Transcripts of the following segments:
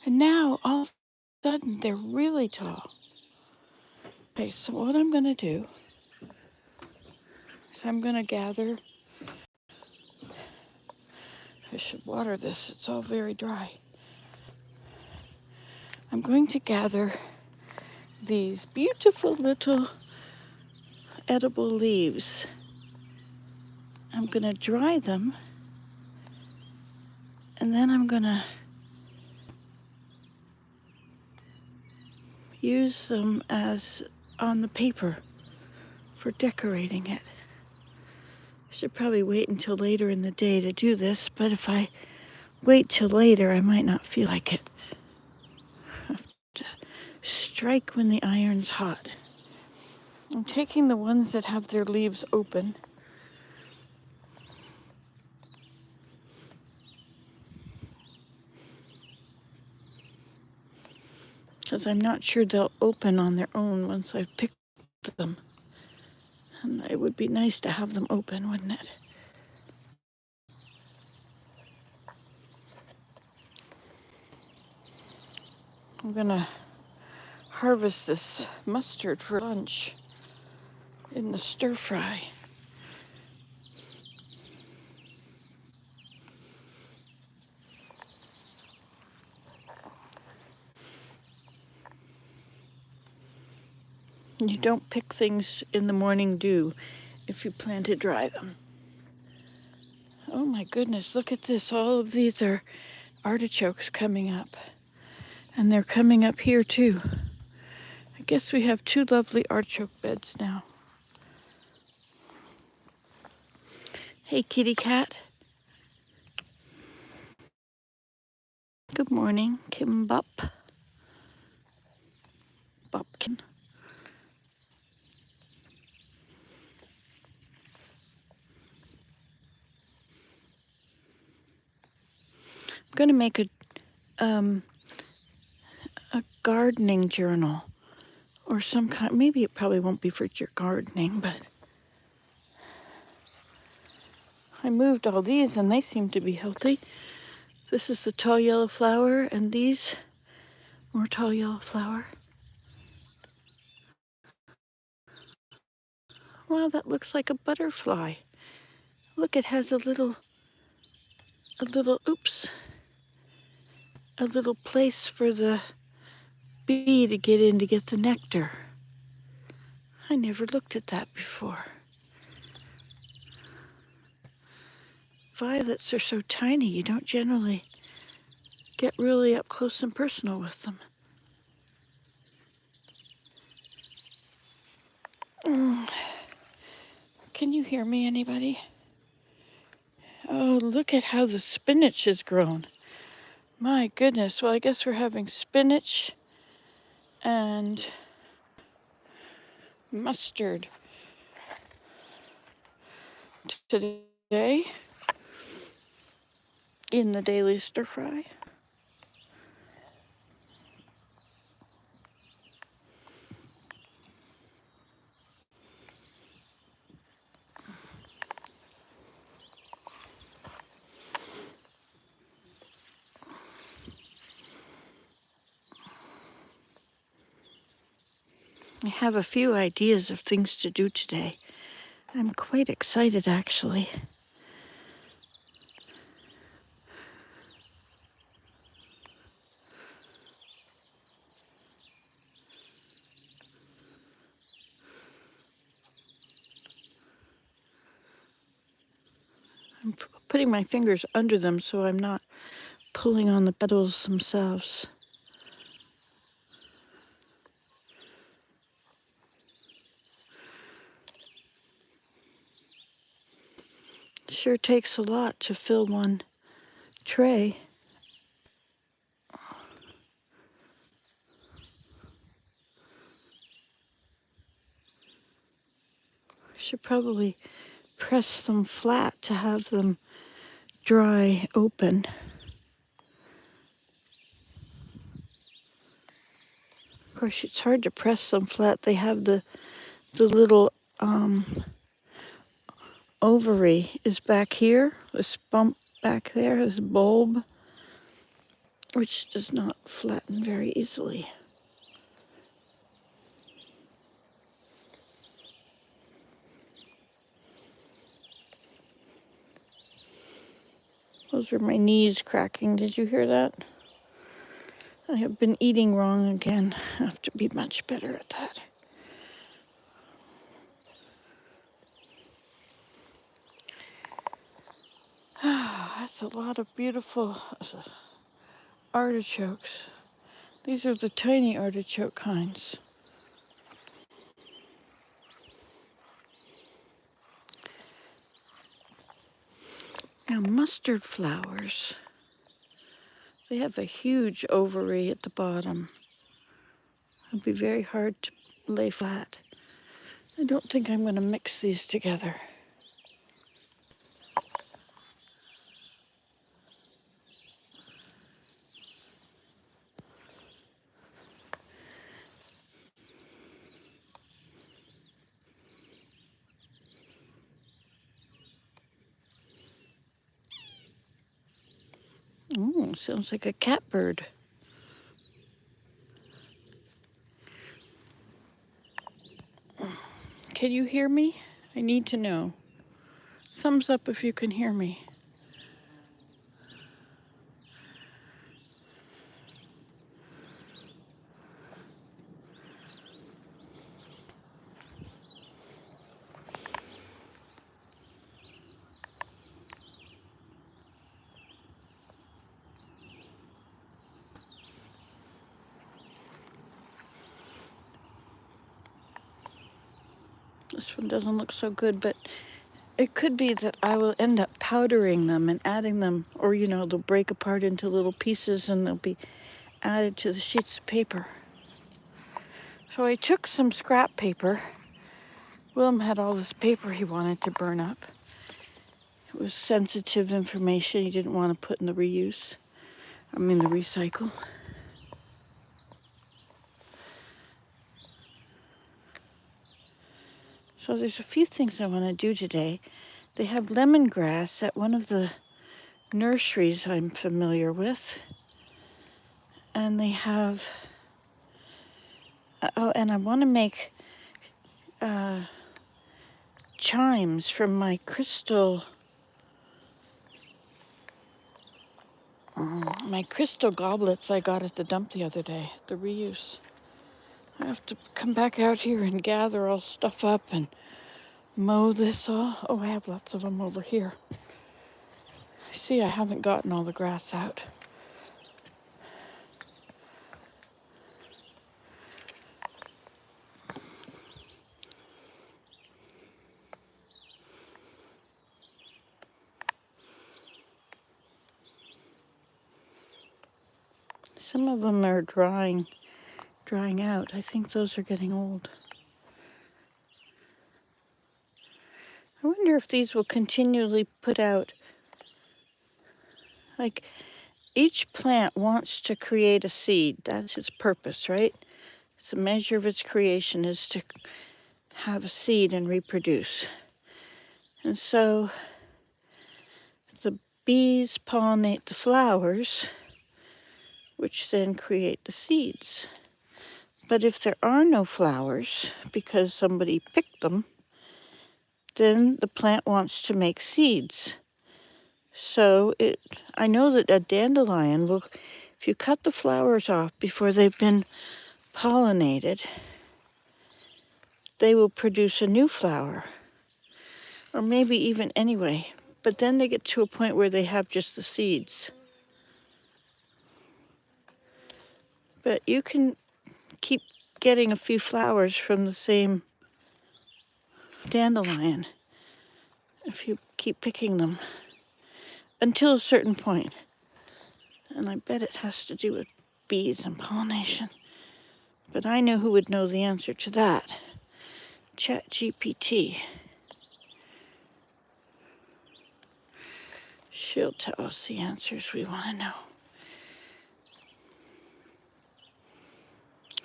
And now all of a sudden they're really tall. Okay, so what I'm going to do is I'm going to gather, I should water this, it's all very dry. I'm going to gather these beautiful little edible leaves. I'm going to dry them, and then I'm going to use them as on the paper for decorating it. I should probably wait until later in the day to do this, but if I wait till later, I might not feel like it. I have to strike when the iron's hot. I'm taking the ones that have their leaves open. Because I'm not sure they'll open on their own once I've picked them. And it would be nice to have them open, wouldn't it? I'm gonna harvest this mustard for lunch in the stir fry. You don't pick things in the morning dew if you plan to dry them. Oh my goodness, look at this. All of these are artichokes coming up. And they're coming up here too. I guess we have two lovely artichoke beds now. Hey, kitty cat. Good morning, Kimbop. Bopkin. I'm going to make a gardening journal or some kind. Maybe it probably won't be for your gardening, but I moved all these and they seem to be healthy. This is the tall yellow flower, and these more tall yellow flower. Wow, that looks like a butterfly. Look, it has a little oops, a little place for the bee to get in to get the nectar. I never looked at that before. Violets are so tiny, you don't generally get really up close and personal with them. Can you hear me, anybody? Oh, look at how the spinach has grown. My goodness. Well, I guess we're having spinach and mustard today in the daily stir fry. I have a few ideas of things to do today. I'm quite excited, actually. I'm putting my fingers under them so I'm not pulling on the petals themselves. Sure takes a lot to fill one tray. I should probably press them flat to have them dry open. Of course, it's hard to press them flat. They have the little ovary is back here, this bump back there, this bulb, which does not flatten very easily. Those are my knees cracking. Did you hear that? I have been eating wrong again. I have to be much better at that. That's a lot of beautiful artichokes. These are the tiny artichoke kinds. Now, mustard flowers, they have a huge ovary at the bottom. It'd be very hard to lay flat. I don't think I'm going to mix these together. Sounds like a catbird. Can you hear me? I need to know. Thumbs up if you can hear me. This one doesn't look so good, but it could be that I will end up powdering them and adding them, or they'll break apart into little pieces and they'll be added to the sheets of paper. So I took some scrap paper. Willem had all this paper he wanted to burn up. It was sensitive information he didn't want to put in the the recycle. So there's a few things I want to do today. They have lemongrass at one of the nurseries I'm familiar with. And they have, and I want to make chimes from my crystal goblets I got at the dump the other day, the reuse. I have to come back out here and gather all stuff up and mow this all. Oh, I have lots of them over here. See, I haven't gotten all the grass out. Some of them are drying out. I think those are getting old. I wonder if these will continually put out, like, each plant wants to create a seed. That's its purpose, right? It's a measure of its creation is to have a seed and reproduce. And so the bees pollinate the flowers, which then create the seeds. But if there are no flowers, because somebody picked them, then the plant wants to make seeds. So I know that a dandelion will, if you cut the flowers off before they've been pollinated, they will produce a new flower, or maybe even anyway. But then they get to a point where they have just the seeds. But you can keep getting a few flowers from the same dandelion if you keep picking them until a certain point. And I bet it has to do with bees and pollination. But I know who would know the answer to that. ChatGPT. She'll tell us the answers we want to know.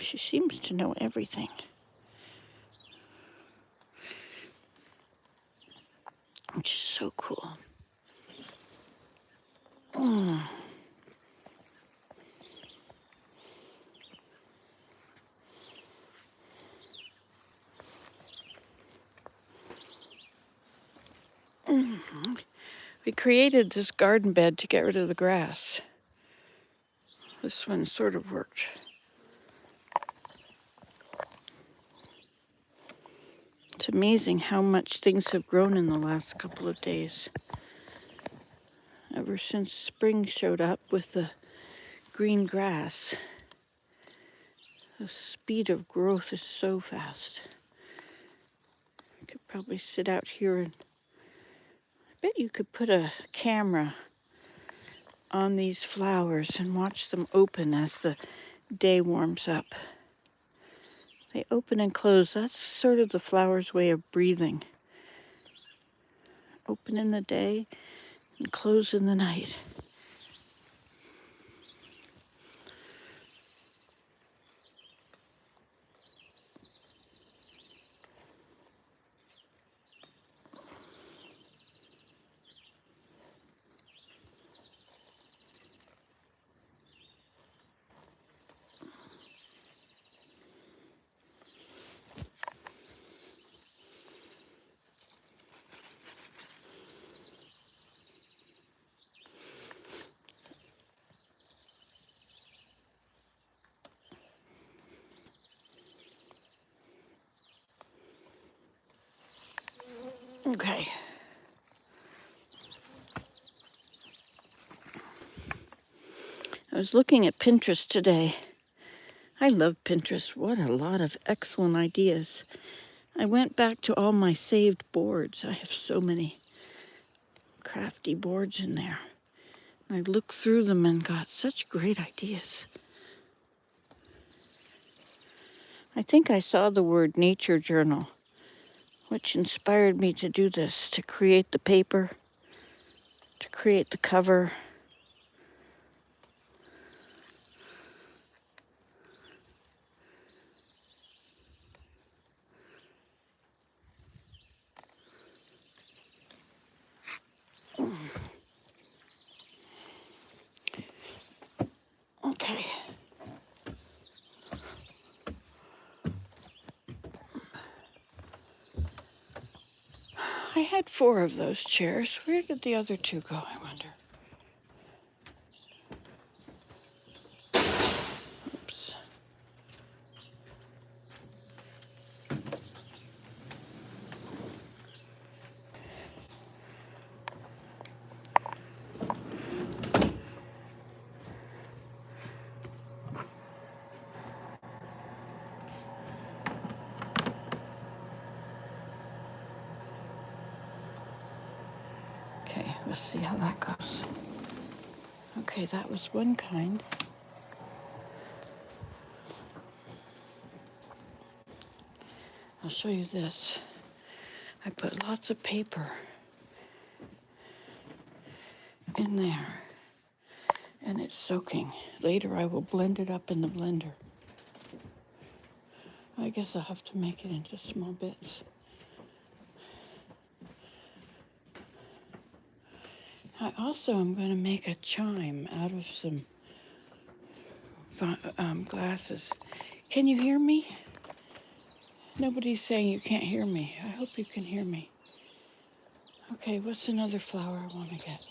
She seems to know everything. Which is so cool. We created this garden bed to get rid of the grass. This one sort of worked. It's amazing how much things have grown in the last couple of days. Ever since spring showed up with the green grass, the speed of growth is so fast. I could probably sit out here and I bet you could put a camera on these flowers and watch them open as the day warms up. They open and close. That's sort of the flower's way of breathing. Open in the day and close in the night. Okay. I was looking at Pinterest today. I love Pinterest. What a lot of excellent ideas. I went back to all my saved boards. I have so many crafty boards in there. I looked through them and got such great ideas. I think I saw the word nature journal, which inspired me to do this, to create the paper, to create the cover. Okay. I had 4 of those chairs. Where did the other 2 go, I wonder? Oops. Okay, we'll see how that goes. Okay, that was one kind. I'll show you this. I put lots of paper in there and it's soaking. Later I will blend it up in the blender. I guess I'll have to make it into small bits. I also am going to make a chime out of some glasses. Can you hear me? Nobody's saying you can't hear me. I hope you can hear me. Okay, what's another flower I want to get?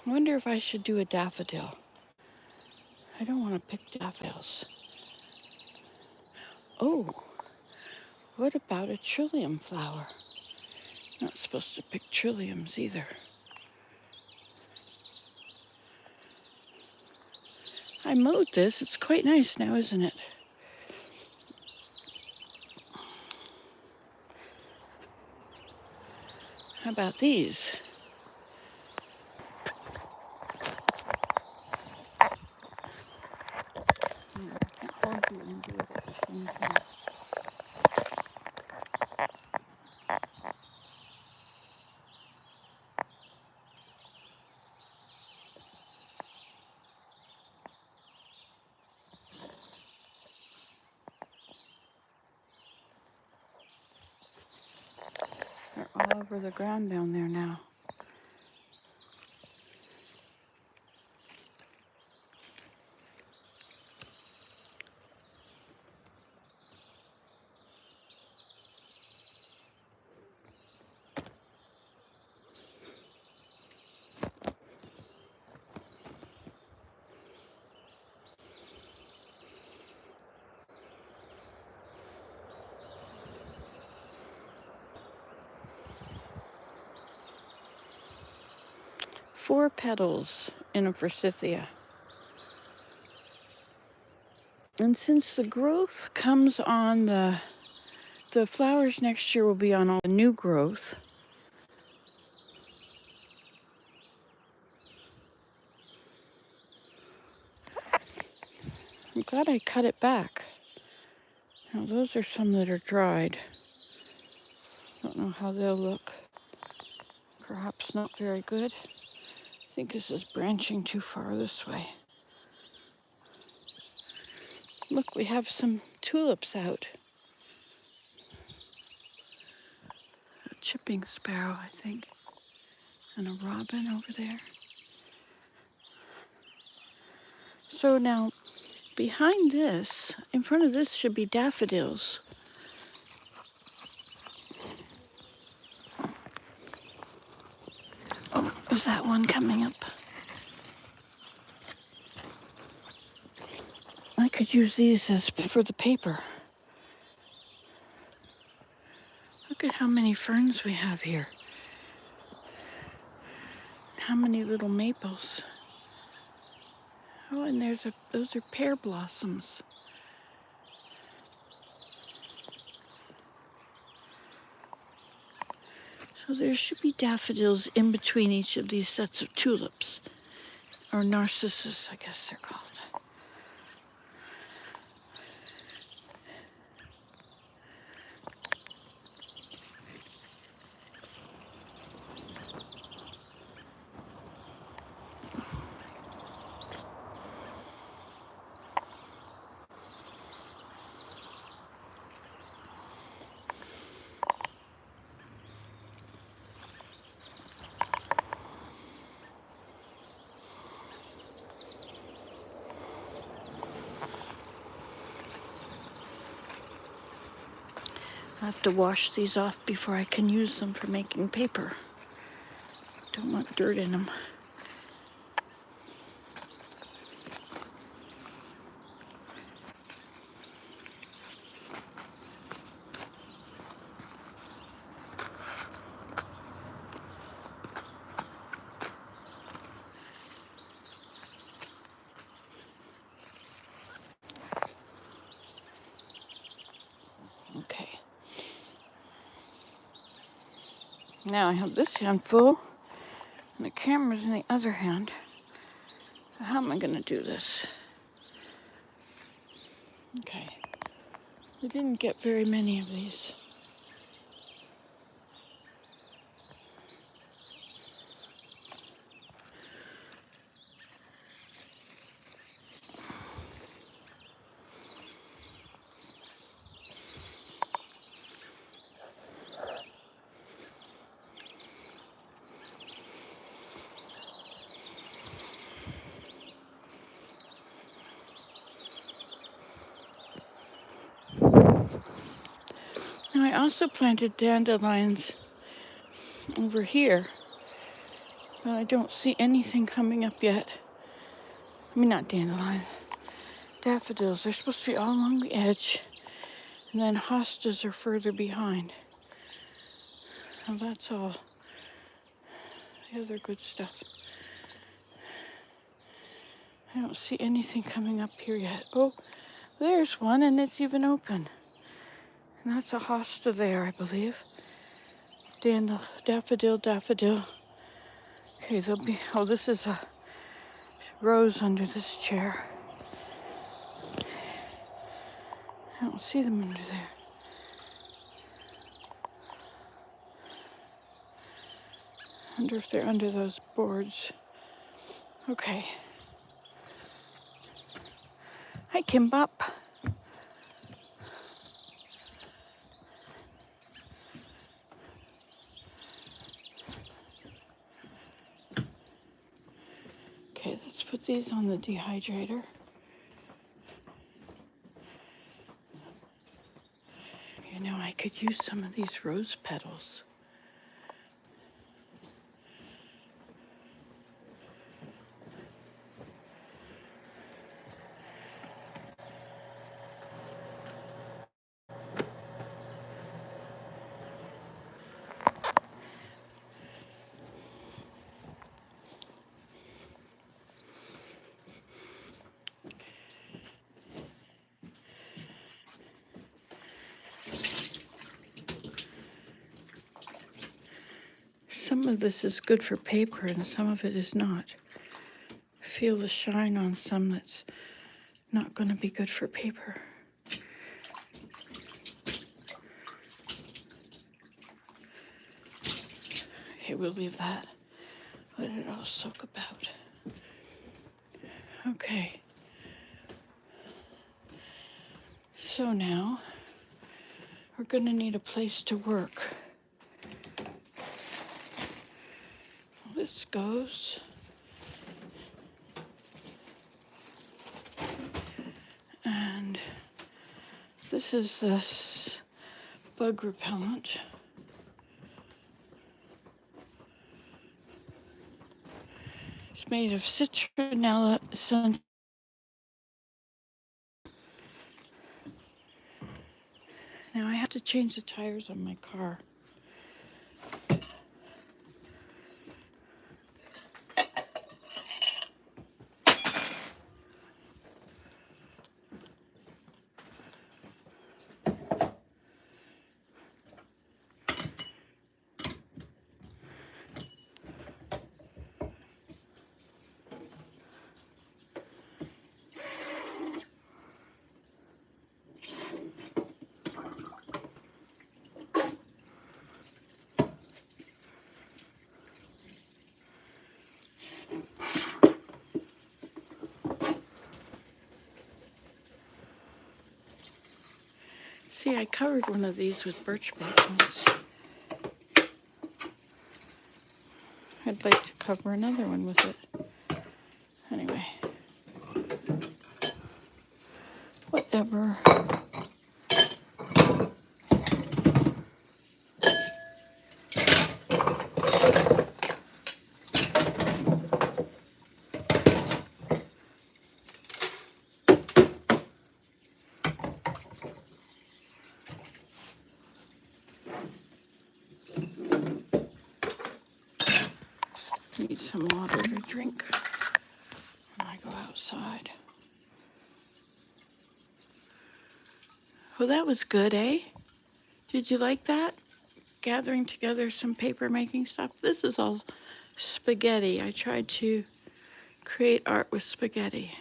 I wonder if I should do a daffodil. I don't want to pick daffodils. Oh, what about a trillium flower? Not supposed to pick trilliums either. I mowed this. It's quite nice now, isn't it? How about these? I can't hold you and do it at the same time. cover the ground down there now. Four petals in a forsythia. And since the growth comes on the flowers next year will be on all the new growth. I'm glad I cut it back. Now those are some that are dried. Don't know how they'll look. Perhaps not very good. I think this is branching too far this way. Look, we have some tulips out. A chipping sparrow, I think, and a robin over there. So now, behind this, in front of this should be daffodils. Oh, is that one coming up? I could use these as for the paper. Look at how many ferns we have here. How many little maples. Oh, and those are pear blossoms. So there should be daffodils in between each of these sets of tulips, or narcissus, I guess they're called. I have to wash these off before I can use them for making paper. Don't want dirt in them. Okay. Now I have this hand full, and the camera's in the other hand. So how am I going to do this? Okay. We didn't get very many of these. Now I also planted dandelions over here, but I don't see anything coming up yet. I mean, not dandelions, daffodils. They're supposed to be all along the edge, and then hostas are further behind. Well, that's all the other good stuff. I don't see anything coming up here yet. Oh, there's one, and it's even open. And that's a hosta there, I believe. Daffodil. Okay, there'll be, oh, this is a rose under this chair. I don't see them under there. I wonder if they're under those boards. Okay. Hi, Kimbop. these on the dehydrator. You know, I could use some of these rose petals. Some of this is good for paper and some of it is not. Feel the shine on some that's not going to be good for paper. Okay, we'll leave that. Let it all soak about. Okay. So now we're going to need a place to work. This goes. And this is this bug repellent. It's made of citronella sun. Now I have to change the tires on my car. See, I covered one of these with birch bark once. I'd like to cover another one with it. Anyway. Whatever. Need some water to drink when I go outside. Well, that was good, eh? Did you like that? Gathering together some paper making stuff. This is all spaghetti. I tried to create art with spaghetti.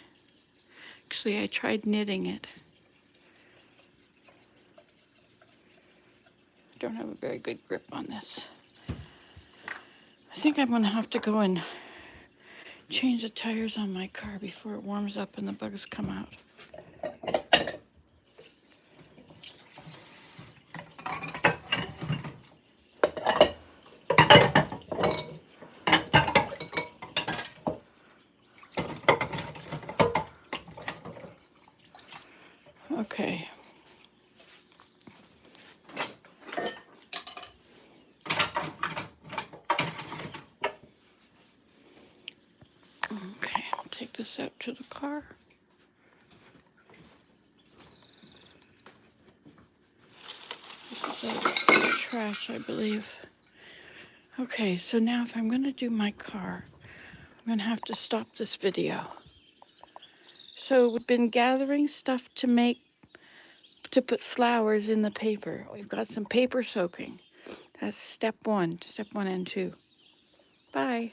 Actually, I tried knitting it. I don't have a very good grip on this. I think I'm gonna have to go and change the tires on my car before it warms up and the bugs come out. Okay. Okay, I'll take this out to the car. This is the trash, I believe. Okay, so now if I'm going to do my car, I'm going to have to stop this video. So we've been gathering stuff to put flowers in the paper. We've got some paper soaking. That's step one and two. Bye.